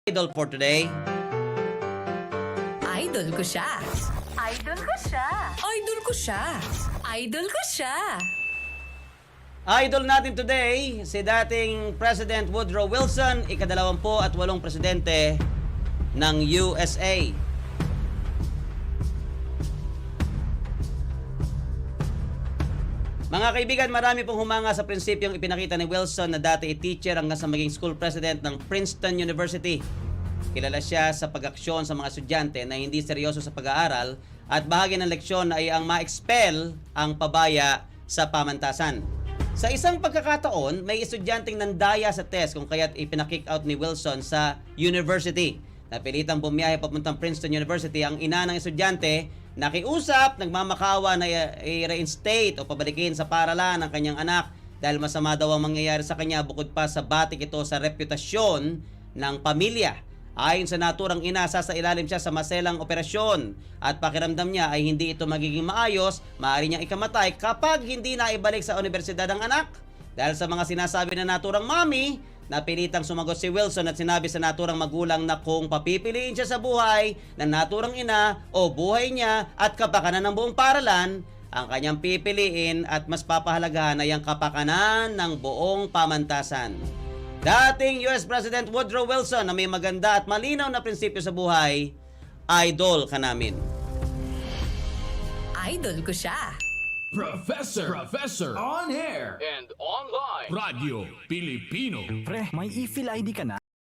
Idol for today. Idol ko siya. Idol ko siya. Idol ko siya. Idol ko siya. Idol natin today, si dating President Woodrow Wilson, ika-28 presidente ng USA. Mga kaibigan, marami pong humanga sa prinsipyong ipinakita ni Wilson na dati teacher hanggang sa maging school president ng Princeton University. Kilala siya sa pag-aksyon sa mga estudyante na hindi seryoso sa pag-aaral at bahagi ng leksyon ay ang ma-expel ang pabaya sa pamantasan. Sa isang pagkakataon, may estudyanteng nandaya sa test kung kaya't ipinakick out ni Wilson sa university. Napilitang bumiyahe papuntang Princeton University ang ina ng estudyante, nakiusap, nagmamakawa na i-reinstate o pabalikin sa paaralan ng kanyang anak dahil masama daw ang mangyayari sa kanya bukod pa sa batik ito sa reputasyon ng pamilya. Ayon sa naturang ina, sasailalim siya sa maselang operasyon at pakiramdam niya ay hindi ito magiging maayos, maaari niyang ikamatay kapag hindi na ibalik sa universidad ang anak. Dahil sa mga sinasabi ng naturang mami, napilitang sumagot si Wilson at sinabi sa naturang magulang na kung papipiliin siya sa buhay ng naturang ina o buhay niya at kapakanan ng buong paaralan, ang kanyang pipiliin at mas papahalagahan ay ang kapakanan ng buong pamantasan. Dating US President Woodrow Wilson na may maganda at malinaw na prinsipyo sa buhay, idol ka namin. Idol ko siya. Professor on air and online. Radio Pilipino. Pre, may e-fill ID ka na?